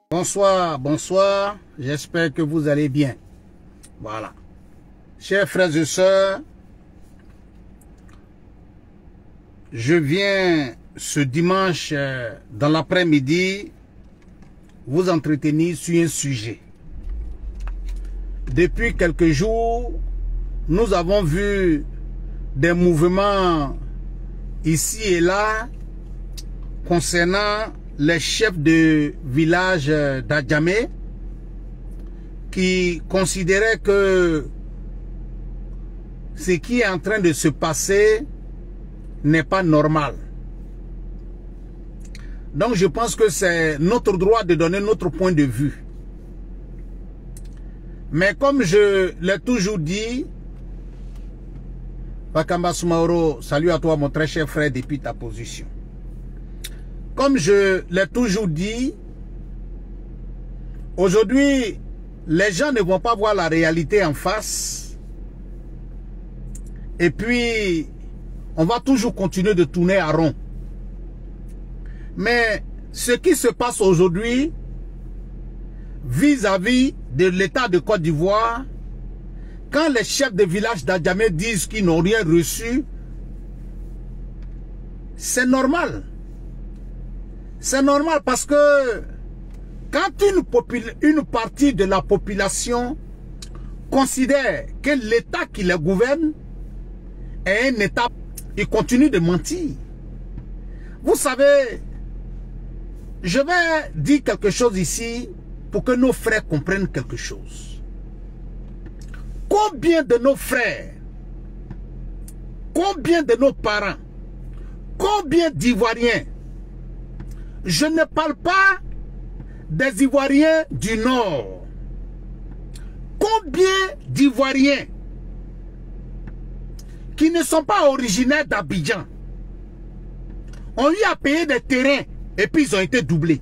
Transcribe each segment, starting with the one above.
Bonsoir, bonsoir. J'espère que vous allez bien. Voilà. Chers frères et sœurs, je viens ce dimanche dans l'après-midi vous entretenir sur un sujet. Depuis quelques jours, nous avons vu des mouvements ici et là concernant les chefs de village d'Adjamé qui considéraient que ce qui est en train de se passer n'est pas normal. Donc je pense que c'est notre droit de donner notre point de vue. Mais comme je l'ai toujours dit, Bakamba Soumaoro, salut à toi mon très cher frère depuis ta position. Comme je l'ai toujours dit, aujourd'hui, les gens ne vont pas voir la réalité en face. Et puis, on va toujours continuer de tourner à rond. Mais ce qui se passe aujourd'hui, vis-à-vis de l'État de Côte d'Ivoire, quand les chefs de village d'Adjamé disent qu'ils n'ont rien reçu, c'est normal. C'est normal parce que quand une partie de la population considère que l'État qui les gouverne est un État, il continue de mentir. Vous savez, je vais dire quelque chose ici pour que nos frères comprennent quelque chose. Combien de nos frères, combien de nos parents, combien d'Ivoiriens, je ne parle pas des Ivoiriens du Nord, combien d'Ivoiriens qui ne sont pas originaires d'Abidjan ont eu à payer des terrains et puis ils ont été doublés?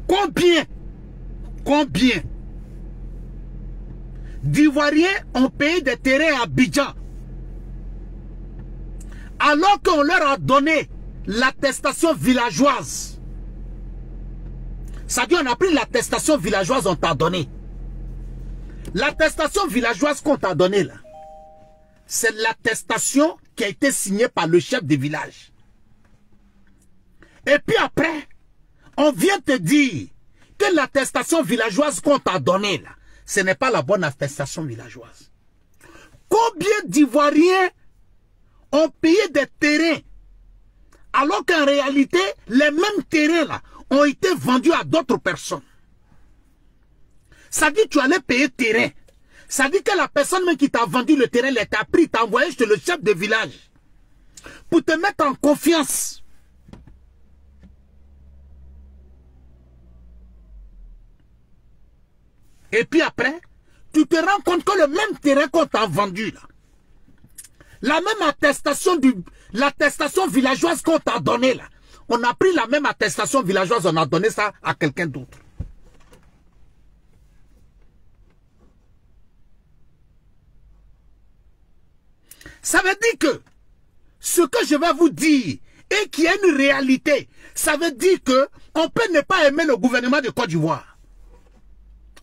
Combien d'Ivoiriens ont payé des terrains à Abidjan alors qu'on leur a donné l'attestation villageoise? Ça dit, on a pris l'attestation villageoise, on t'a donné. L'attestation villageoise qu'on t'a donnée là, c'est l'attestation qui a été signée par le chef de village. Et puis après, on vient te dire que l'attestation villageoise qu'on t'a donnée là, ce n'est pas la bonne attestation villageoise. Combien d'Ivoiriens ont payé des terrains alors qu'en réalité, les mêmes terrains là ont été vendus à d'autres personnes? Ça dit que tu allais payer terrain. Ça dit que la personne même qui t'a vendu le terrain, elle t'a pris, t'a envoyé chez le chef de village pour te mettre en confiance. Et puis après, tu te rends compte que le même terrain qu'on t'a vendu là, la même attestation l'attestation villageoise qu'on t'a donnée là, on a pris la même attestation villageoise, on a donné ça à quelqu'un d'autre. Ça veut dire que ce que je vais vous dire et qui est une réalité, ça veut dire que on peut ne pas aimer le gouvernement de Côte d'Ivoire.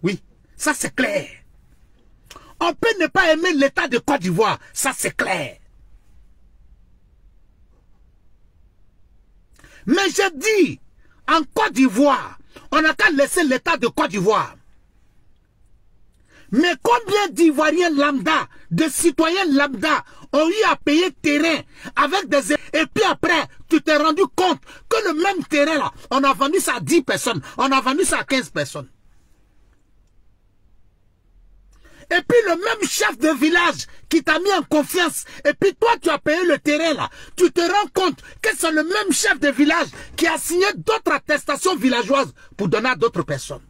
Oui, ça c'est clair. On peut ne pas aimer l'État de Côte d'Ivoire, ça c'est clair. Mais je dis, en Côte d'Ivoire, on n'a qu'à laisser l'État de Côte d'Ivoire. Mais combien d'Ivoiriens lambda, de citoyens lambda, ont eu à payer terrain avec des... Et puis après, tu t'es rendu compte que le même terrain là, on a vendu ça à 10 personnes, on a vendu ça à 15 personnes. Et puis le même chef de village qui t'a mis en confiance, et puis toi tu as payé le terrain là, tu te rends compte que c'est le même chef de village qui a signé d'autres attestations villageoises pour donner à d'autres personnes.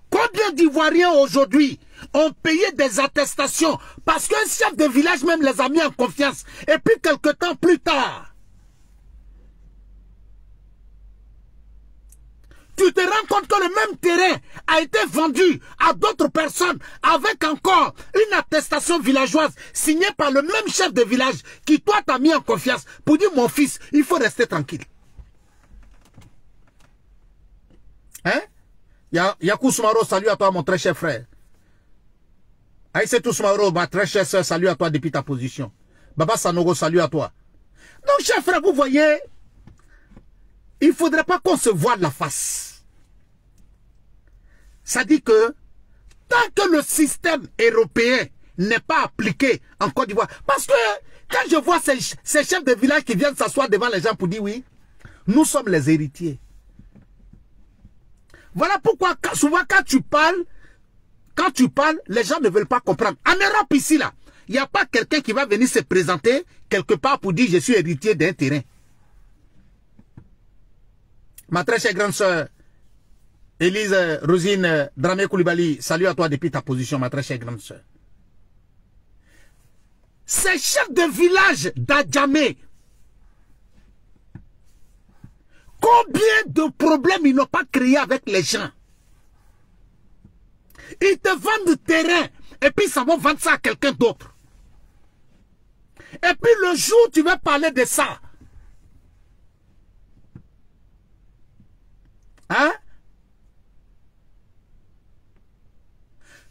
Combien d'Ivoiriens aujourd'hui ont payé des attestations parce qu'un chef de village même les a mis en confiance, et puis quelque temps plus tard, tu te rends compte que le même terrain a été vendu à d'autres personnes avec encore une attestation villageoise signée par le même chef de village qui toi t'a mis en confiance pour dire mon fils, il faut rester tranquille. Hein? Yakou Soumaro, salut à toi mon très cher frère. Aïssetou Soumaro, ma très chère soeur, salut à toi depuis ta position. Baba Sanogo, salut à toi. Donc cher frère, vous voyez, il ne faudrait pas qu'on se voie de la face. Ça dit que tant que le système européen n'est pas appliqué en Côte d'Ivoire, parce que quand je vois ces chefs de village qui viennent s'asseoir devant les gens pour dire oui, nous sommes les héritiers. Voilà pourquoi souvent quand tu parles, les gens ne veulent pas comprendre. En Europe ici, là, il n'y a pas quelqu'un qui va venir se présenter quelque part pour dire je suis héritier d'un terrain. Ma très chère grande soeur, Élise Rosine Dramé Koulibaly, salut à toi depuis ta position, ma très chère grande soeur. Ces chefs de village d'Adjamé, combien de problèmes ils n'ont pas créé avec les gens? Ils te vendent du terrain et puis ça va vendre ça à quelqu'un d'autre. Et puis le jour où tu vas parler de ça, hein?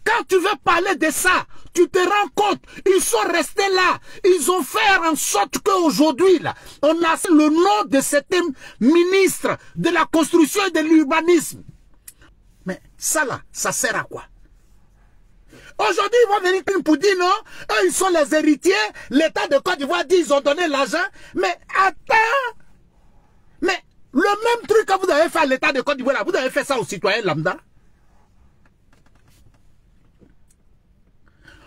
Quand tu veux parler de ça, tu te rends compte, ils sont restés là. Ils ont fait en sorte qu'aujourd'hui, là, on a le nom de cet ministre de la construction et de l'urbanisme. Mais ça là, ça sert à quoi? Aujourd'hui, ils vont venir pour dire non, eux, ils sont les héritiers, l'État de Côte d'Ivoire dit ils ont donné l'argent. Mais attends, mais le même truc que vous avez fait à l'État de Côte d'Ivoire, vous avez fait ça aux citoyens lambda.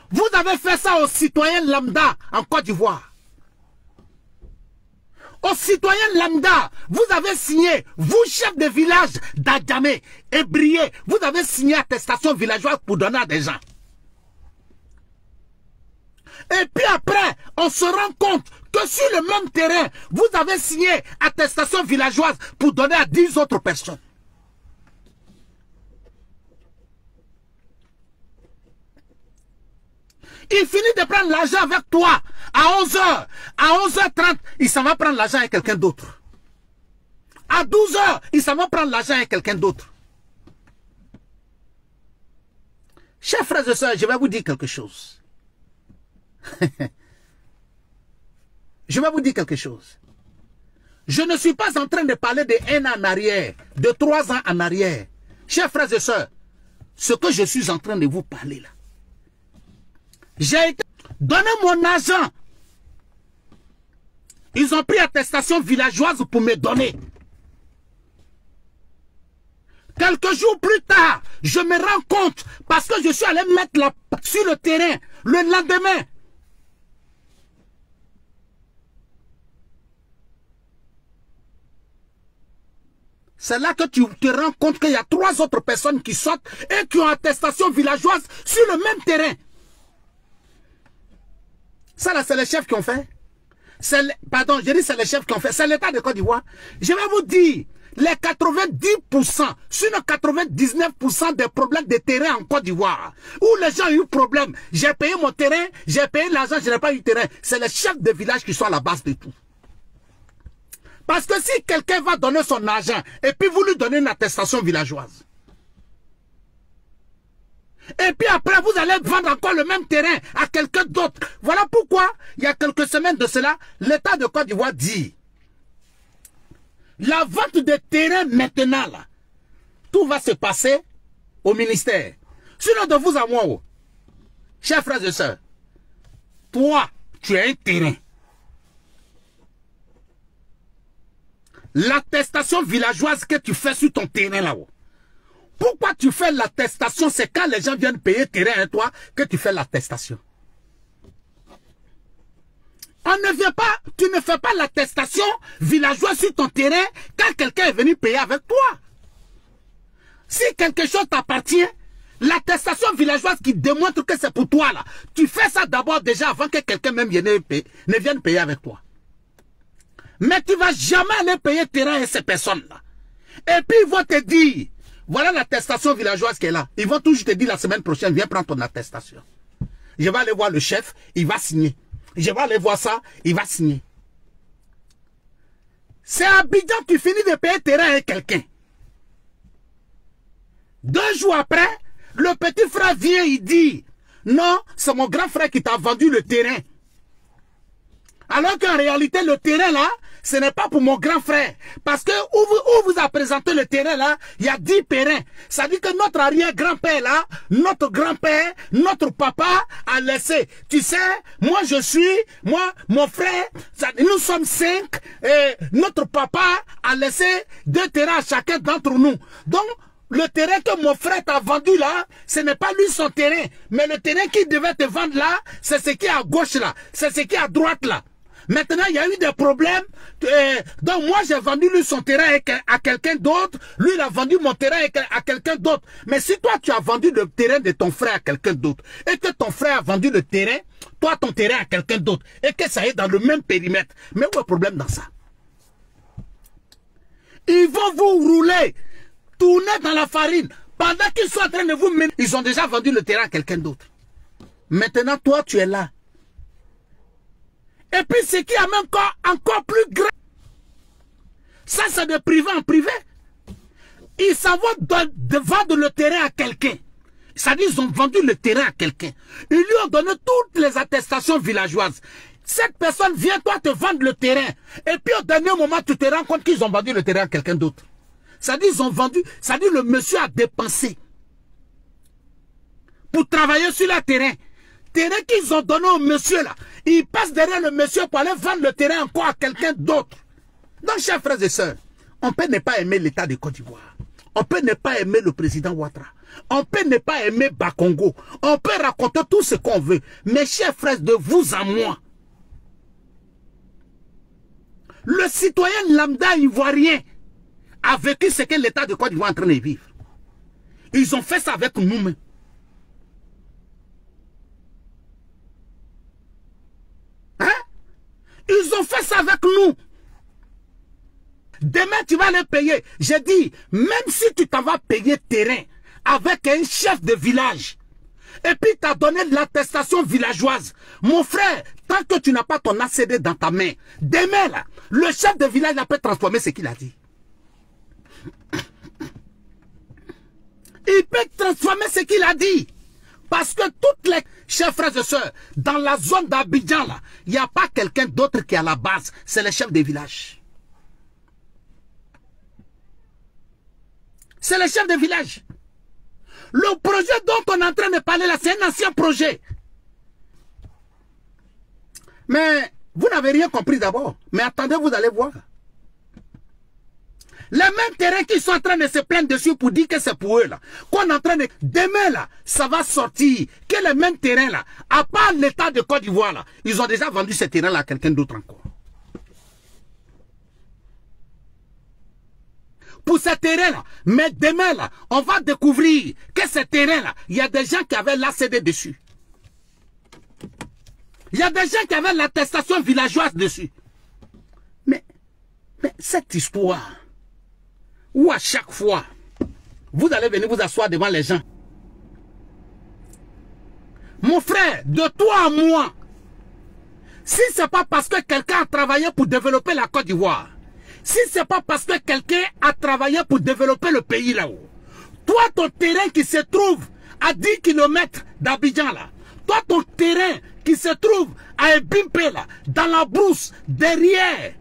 Vous avez fait ça aux citoyens lambda en Côte d'Ivoire. Aux citoyens lambda, vous avez signé, vous chef de village d'Adjamé et Brié, vous avez signé attestation villageoise pour donner à des gens. Et puis après, on se rend compte que sur le même terrain, vous avez signé attestation villageoise pour donner à 10 autres personnes. Il finit de prendre l'argent avec toi à 11h. À 11h30, il s'en va prendre l'argent avec quelqu'un d'autre. À 12h, il s'en va prendre l'argent avec quelqu'un d'autre. Chers frères et sœurs, je vais vous dire quelque chose. Je vais vous dire quelque chose. Je ne suis pas en train de parler de 1 an en arrière, de 3 ans en arrière. Chers frères et sœurs, ce que je suis en train de vous parler là, j'ai été donné mon argent. Ils ont pris attestation villageoise pour me donner. Quelques jours plus tard, je me rends compte parce que je suis allé mettre sur le terrain le lendemain. C'est là que tu te rends compte qu'il y a 3 autres personnes qui sortent et qui ont attestation villageoise sur le même terrain. Ça là, c'est les chefs qui ont fait. Pardon, je dis c'est les chefs qui ont fait. C'est l'État de Côte d'Ivoire. Je vais vous dire, les 90%, sinon 99% des problèmes de terrain en Côte d'Ivoire, où les gens ont eu problème, j'ai payé mon terrain, j'ai payé l'argent, je n'ai pas eu terrain. C'est les chefs de village qui sont à la base de tout. Parce que si quelqu'un va donner son argent et puis vous lui donnez une attestation villageoise, et puis après vous allez vendre encore le même terrain à quelqu'un d'autre. Voilà pourquoi, il y a quelques semaines de cela, l'État de Côte d'Ivoire dit, la vente des terrains maintenant, là, tout va se passer au ministère. Sinon de vous à moi, chers frères et sœurs, toi, tu as un terrain. L'attestation villageoise que tu fais sur ton terrain là-haut. Pourquoi tu fais l'attestation? C'est quand les gens viennent payer terrain à toi que tu fais l'attestation. On ne vient pas, tu ne fais pas l'attestation villageoise sur ton terrain quand quelqu'un est venu payer avec toi. Si quelque chose t'appartient, l'attestation villageoise qui démontre que c'est pour toi là, tu fais ça d'abord déjà avant que quelqu'un même ne vienne payer avec toi. Mais tu ne vas jamais aller payer terrain à ces personnes-là. Et puis ils vont te dire, voilà l'attestation villageoise qui est là. Ils vont toujours te dire la semaine prochaine, viens prendre ton attestation. Je vais aller voir le chef, il va signer. Je vais aller voir ça, il va signer. C'est à Abidjan que tu finis de payer terrain à quelqu'un. 2 jours après, le petit frère vient, il dit, non, c'est mon grand frère qui t'a vendu le terrain. Alors qu'en réalité, le terrain là, ce n'est pas pour mon grand frère. Parce que où vous a présenté le terrain là, il y a 10 terrains. Ça dit que notre arrière-grand-père là, notre grand-père, notre papa a laissé. Tu sais, moi, mon frère, nous sommes 5 et notre papa a laissé 2 terrains à chacun d'entre nous. Donc, le terrain que mon frère t'a vendu là, ce n'est pas lui son terrain. Mais le terrain qu'il devait te vendre là, c'est ce qui est à gauche là. C'est ce qui est à droite là. Maintenant, il y a eu des problèmes. Donc, moi, j'ai vendu lui son terrain à quelqu'un d'autre. Lui, il a vendu mon terrain à quelqu'un d'autre. Mais si toi, tu as vendu le terrain de ton frère à quelqu'un d'autre, et que ton frère a vendu le terrain, toi, ton terrain à quelqu'un d'autre, et que ça est dans le même périmètre, mais où est le problème dans ça? Ils vont vous rouler, tourner dans la farine. Pendant qu'ils sont en train de vous mener, ils ont déjà vendu le terrain à quelqu'un d'autre. Maintenant, toi, tu es là. Et puis, ce qui est même encore plus grave, ça, c'est de privé en privé. Ils s'en vont de vendre le terrain à quelqu'un. C'est-à-dire, ils ont vendu le terrain à quelqu'un. Ils lui ont donné toutes les attestations villageoises. Cette personne vient, toi, te vendre le terrain. Et puis, au dernier moment, tu te rends compte qu'ils ont vendu le terrain à quelqu'un d'autre. C'est-à-dire, ils ont vendu, c'est-à-dire, le monsieur a dépensé pour travailler sur le terrain. Terrain qu'ils ont donné au monsieur là. Ils passent derrière le monsieur pour aller vendre le terrain encore à quelqu'un d'autre. Donc, chers frères et sœurs, on peut ne pas aimer l'État de Côte d'Ivoire. On peut ne pas aimer le président Ouattara. On peut ne pas aimer Bakongo. On peut raconter tout ce qu'on veut. Mais chers frères, de vous à moi, le citoyen lambda ivoirien a vécu ce que l'État de Côte d'Ivoire est en train de vivre. Ils ont fait ça avec nous-mêmes. Hein? Ils ont fait ça avec nous. Demain, tu vas les payer. J'ai dit, même si tu t'en vas payer terrain avec un chef de village, et puis tu as donné de l'attestation villageoise, mon frère, tant que tu n'as pas ton ACD dans ta main, demain, là, le chef de village là, peut transformer ce qu'il a dit. Il peut transformer ce qu'il a dit. Parce que toutes les chers frères et sœurs, dans la zone d'Abidjan, là, il n'y a pas quelqu'un d'autre qui est à la base. C'est le chef des villages. C'est le chef des villages. Le projet dont on est en train de parler là, c'est un ancien projet. Mais vous n'avez rien compris d'abord. Mais attendez, vous allez voir. Les mêmes terrains qui sont en train de se plaindre dessus pour dire que c'est pour eux là. Qu'on est en train de... Demain là, ça va sortir. Que les mêmes terrains là, à part l'État de Côte d'Ivoire là, ils ont déjà vendu ces terrains là à quelqu'un d'autre encore. Pour ces terrains là, mais demain là, on va découvrir que ces terrains là, il y a des gens qui avaient l'ACD dessus. Il y a des gens qui avaient l'attestation villageoise dessus. Mais cette histoire, où à chaque fois, vous allez venir vous asseoir devant les gens. Mon frère, de toi à moi, si ce n'est pas parce que quelqu'un a travaillé pour développer la Côte d'Ivoire, si ce n'est pas parce que quelqu'un a travaillé pour développer le pays là-haut, toi, ton terrain qui se trouve à 10 km d'Abidjan là, toi, ton terrain qui se trouve à Ebimpe là, dans la brousse, derrière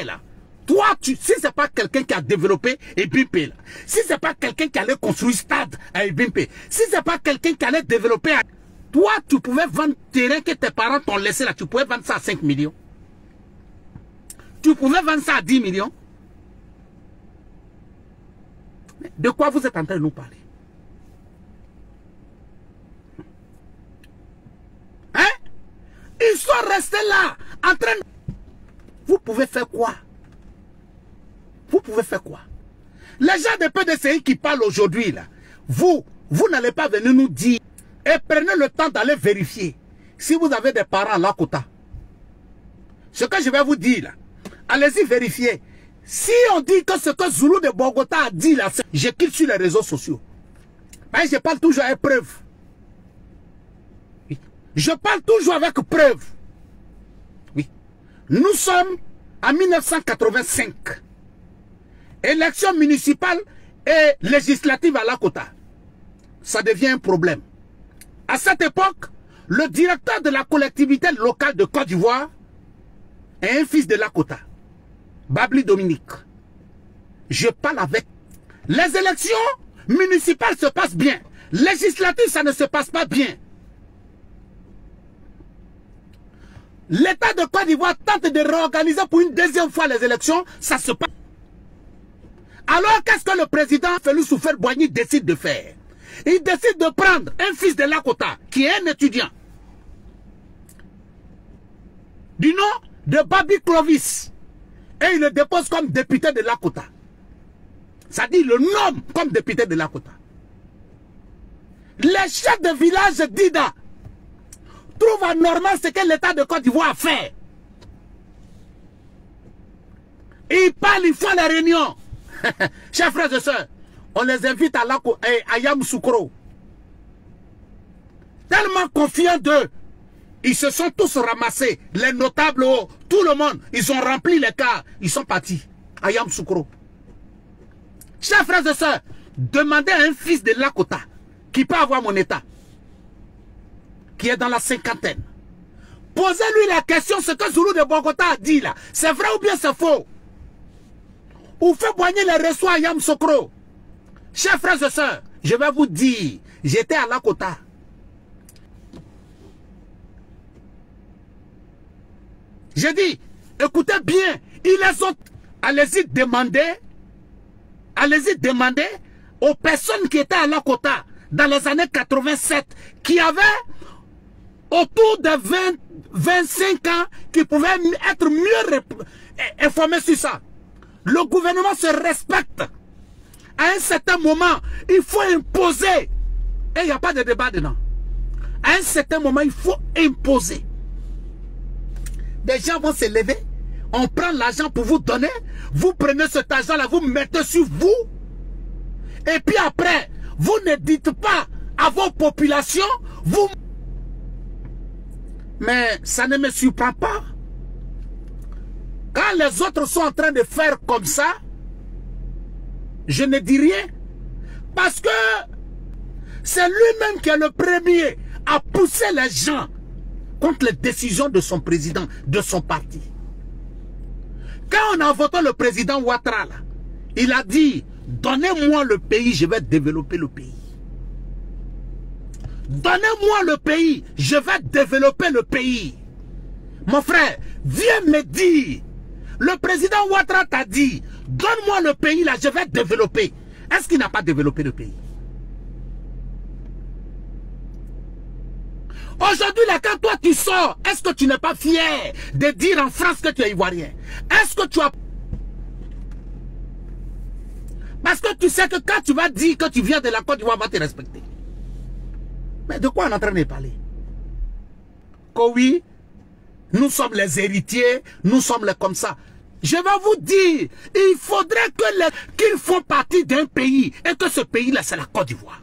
là, toi, si ce n'est pas quelqu'un qui a développé Ebimpe là, si ce n'est pas quelqu'un qui allait construire stade à Ebimpe, si ce n'est pas quelqu'un qui allait développer, toi, tu pouvais vendre terrain que tes parents t'ont laissé là, tu pouvais vendre ça à 5 millions. Tu pouvais vendre ça à 10 millions. De quoi vous êtes en train de nous parler? Hein? Ils sont restés là, en train de... Vous pouvez faire quoi? Vous pouvez faire quoi? Les gens de PDCI qui parlent aujourd'hui, là, vous n'allez pas venir nous dire, et prenez le temps d'aller vérifier si vous avez des parents à Lakota. Ce que je vais vous dire, là, allez-y vérifier. Si on dit que ce que Zulu de Bogota a dit là, je quitte sur les réseaux sociaux. Mais je parle toujours avec preuve. Oui. Je parle toujours avec preuve. Oui. Nous sommes en 1985. Élection municipale et législative à Lakota. Ça devient un problème. À cette époque, le directeur de la collectivité locale de Côte d'Ivoire est un fils de Lakota, Babli Dominique. Je parle avec. Les élections municipales se passent bien. Législatives, ça ne se passe pas bien. L'État de Côte d'Ivoire tente de réorganiser pour une deuxième fois les élections, ça se passe. Alors qu'est-ce que le président Félix Houphouët-Boigny décide de faire? Il décide de prendre un fils de Lakota, qui est un étudiant, du nom de Babi Clovis, et il le dépose comme député de Lakota. Ça dit, il le nomme comme député de Lakota. Les chefs de village d'Ida trouvent anormal ce que l'État de Côte d'Ivoire a fait. Ils parlent, ils font les réunions. Chers frères et sœurs, on les invite à Yamoussoukro. Tellement confiants d'eux, ils se sont tous ramassés. Les notables, tout le monde, ils ont rempli les cars. Ils sont partis à Yamoussoukro. Chers frères et sœurs, demandez à un fils de Lakota qui peut avoir mon état, qui est dans la cinquantaine. Posez-lui la question, ce que Zulu de Bogota a dit là, c'est vrai ou bien c'est faux? Houphouët-Boigny les reçoit à Yamoussoukro. Chers frères et sœurs, je vais vous dire, j'étais à Lakota. J'ai dit, écoutez bien, ils les ont... Allez-y demander aux personnes qui étaient à Lakota dans les années 87, qui avaient autour de 25 ans, qui pouvaient être mieux informés sur ça. Le gouvernement se respecte. À un certain moment, il faut imposer. Et il n'y a pas de débat dedans. À un certain moment, il faut imposer. Des gens vont se lever. On prend l'argent pour vous donner. Vous prenez cet argent-là, vous mettez sur vous. Et puis après, vous ne dites pas à vos populations, vous... Mais ça ne me surprend pas. Quand les autres sont en train de faire comme ça, je ne dis rien. Parce que c'est lui-même qui est le premier à pousser les gens contre les décisions de son président, de son parti. Quand on a voté le président Ouattara, là, il a dit, donnez-moi le pays, je vais développer le pays. Donnez-moi le pays, je vais développer le pays. Mon frère, viens me dire, le président Ouattara t'a dit, donne-moi le pays là, je vais développer. Est-ce qu'il n'a pas développé le pays? Aujourd'hui là, quand toi tu sors, est-ce que tu n'es pas fier de dire en France que tu es ivoirien? Est-ce que tu as... Parce que tu sais que quand tu vas dire que tu viens de la Côte d'Ivoire, on va te respecter. Mais de quoi on est en train de parler? Que oui, nous sommes les héritiers, nous sommes les comme ça. Je vais vous dire, il faudrait qu'ils font partie d'un pays et que ce pays-là, c'est la Côte d'Ivoire.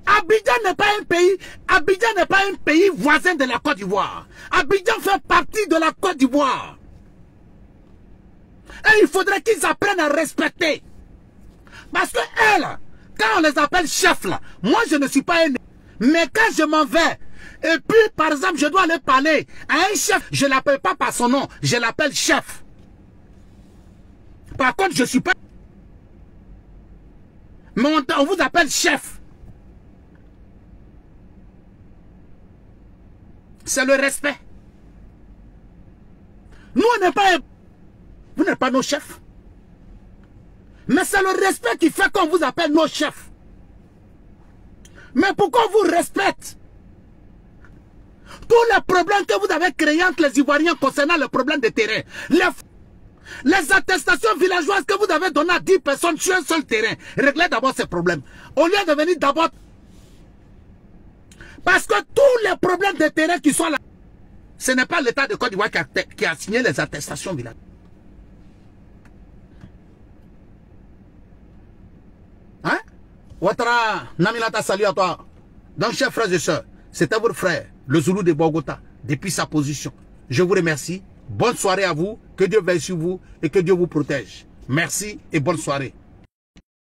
Abidjan n'est pas un pays, Abidjan n'est pas un pays voisin de la Côte d'Ivoire. Abidjan fait partie de la Côte d'Ivoire. Et il faudrait qu'ils apprennent à respecter. Parce que elles, quand on les appelle chefs là, moi je ne suis pas un... Mais quand je m'en vais, et puis par exemple je dois aller parler à un chef, je ne l'appelle pas par son nom, je l'appelle chef. Par contre je ne suis pas... Mais on vous appelle chef. C'est le respect. Nous on n'est pas... Vous n'êtes pas nos chefs. Mais c'est le respect qui fait qu'on vous appelle nos chefs. Mais pourquoi on vous respecte? Tous les problèmes que vous avez créés entre les Ivoiriens concernant le problème de terrain, les attestations villageoises que vous avez données à 10 personnes sur un seul terrain, réglez d'abord ces problèmes. Au lieu de venir d'abord... Parce que tous les problèmes de terrain qui sont là, ce n'est pas l'État de Côte d'Ivoire qui a signé les attestations bilatérales. Hein? Ouattara, Namilata, salut à toi. Donc, chers frères et sœurs, c'était votre frère, le Zoulou de Bogota, depuis sa position. Je vous remercie. Bonne soirée à vous. Que Dieu veille sur vous et que Dieu vous protège. Merci et bonne soirée.